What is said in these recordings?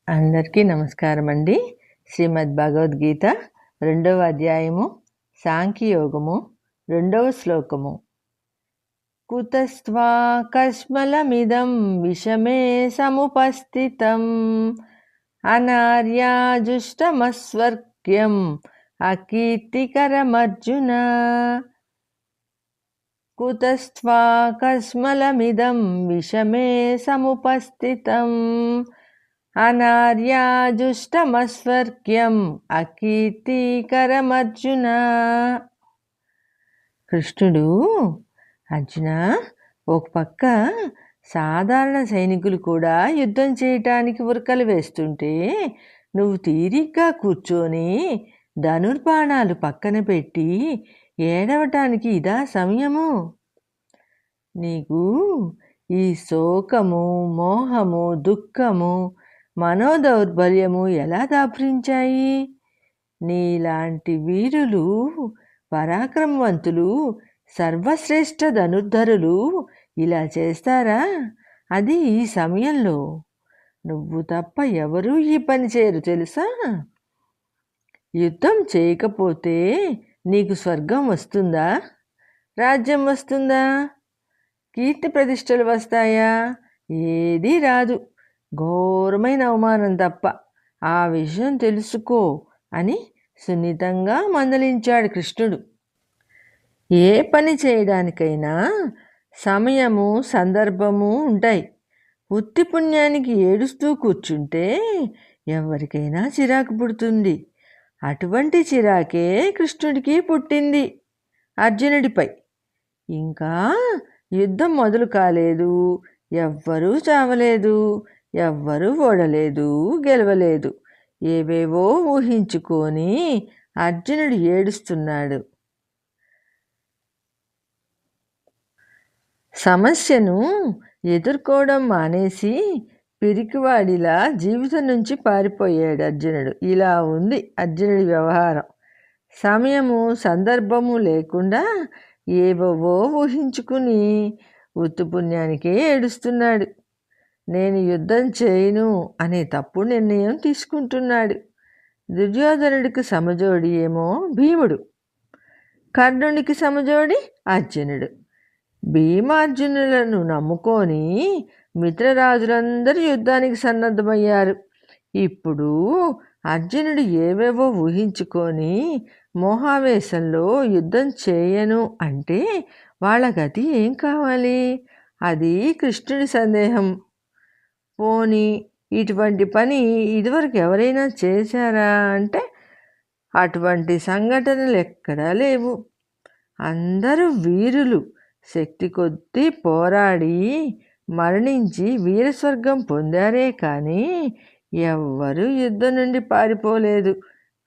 అందరికీ నమస్కారం అండి. శ్రీమద్ భగవద్గీత 2వ అధ్యాయము సాంఖ్యయోగము 2వ శ్లోకము. కుతస్త్వా కస్మలమిదం విషమే సముపస్థితం అనార్యాజుష్టమస్వర్గ్యం అకీర్తికరమర్జున. కుతస్త్వా కస్మలమిదం విషమే సముపస్థితం అనార్యాజుష్టమస్వర్గ్యం అకీర్తికరమర్జున. కృష్ణుడు, అర్జున, ఒక పక్క సాధారణ సైనికులు కూడా యుద్ధం చేయటానికి ఉరకలు వేస్తుంటే నువ్వు తీరిగ్గా కూర్చొని ధనుర్బాణాలు పక్కన పెట్టి ఏడవటానికి ఇదా సమయము? నీకు ఈ శోకము, మోహము, దుఃఖము, మనోదౌర్బల్యము ఎలా దాపురించాయి? నీలాంటి వీరులు, పరాక్రమవంతులు, సర్వశ్రేష్ఠ ధనుర్ధరులు ఇలా చేస్తారా? అది ఈ సమయంలో. నువ్వు తప్ప ఎవరూ ఈ పని చేయరు తెలుసా? యుద్ధం చేయకపోతే నీకు స్వర్గం వస్తుందా? రాజ్యం వస్తుందా? కీర్తి ప్రతిష్టలు వస్తాయా? ఏదీ రాదు. ఘోరమైన అవమానం తప్ప. ఆ విషయం తెలుసుకో అని సున్నితంగా మందలించాడు కృష్ణుడు. ఏ పని చేయడానికైనా సమయము, సందర్భము ఉంటాయి. ఉత్తి పుణ్యానికి ఏడుస్తూ కూర్చుంటే ఎవరికైనా చిరాకు పుడుతుంది. అటువంటి చిరాకే కృష్ణుడికి పుట్టింది అర్జునుడిపై. ఇంకా యుద్ధం మొదలు కాలేదు, ఎవ్వరూ చావలేదు, ఎవ్వరూ ఓడలేదు, గెలవలేదు. ఏవేవో ఊహించుకొని అర్జునుడు ఏడుస్తున్నాడు. సమస్యను ఎదుర్కోవడం మానేసి పిరికివాడిలా జీవితం నుంచి పారిపోయాడు అర్జునుడు. ఇలా ఉంది అర్జునుడి వ్యవహారం. సమయము, సందర్భము లేకుండా ఏవేవో ఊహించుకుని ఉత్తు పుణ్యానికే ఏడుస్తున్నాడు. నేను యుద్ధం చేయను అనే తప్పుడు నిర్ణయం తీసుకుంటున్నాడు. దుర్యోధనుడికి సమజోడి ఏమో భీముడు, కర్ణుడికి సమజోడి అర్జునుడు. భీమార్జునులను నమ్ముకొని మిత్రరాజులందరూ యుద్ధానికి సన్నద్ధమయ్యారు. ఇప్పుడు అర్జునుడు ఏవేవో ఊహించుకొని మోహావేశంలో యుద్ధం చేయను అంటే వాళ్ళ గతి ఏం కావాలి? అది కృష్ణుడి సందేహం. పోనీ ఇటువంటి పని ఇదివరకు ఎవరైనా చేశారా అంటే అటువంటి సంఘటనలు ఎక్కడా లేవు. అందరూ వీరులు. శక్తి కొద్దీ పోరాడి మరణించి వీరస్వర్గం పొందారే కానీ ఎవ్వరూ యుద్ధం నుండి పారిపోలేదు.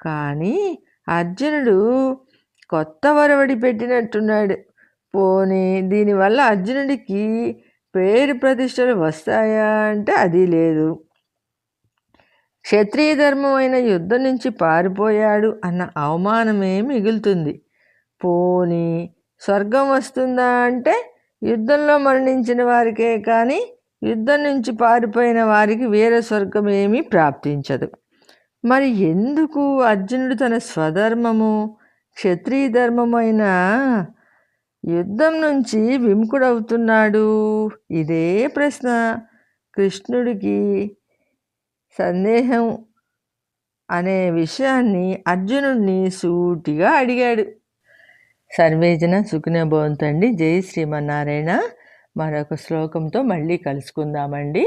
కానీ అర్జునుడు కొత్త వరవడి పెట్టినట్టున్నాడు. పోనీ దీనివల్ల అర్జునుడికి పేరు ప్రతిష్టలు వస్తాయా అంటే అది లేదు. క్షత్రియ ధర్మమైన యుద్ధం నుంచి పారిపోయాడు అన్న అవమానమే మిగులుతుంది. పోనీ స్వర్గం వస్తుందా అంటే యుద్ధంలో మరణించిన వారికే కానీ యుద్ధం నుంచి పారిపోయిన వారికి వేరే స్వర్గం ఏమీ ప్రాప్తించదు. మరి ఎందుకు అర్జునుడు తన స్వధర్మము, క్షత్రియ ధర్మమైన యుద్ధం నుంచి విముఖుడవుతున్నాడు? ఇదే ప్రశ్న కృష్ణుడికి సందేహం అనే విషయాన్ని అర్జునుడిని సూటిగా అడిగాడు. సర్వేజన సుఖినో భవంతు. జై శ్రీమన్నారాయణ. మరొక శ్లోకంతో మళ్ళీ కలుసుకుందామండి.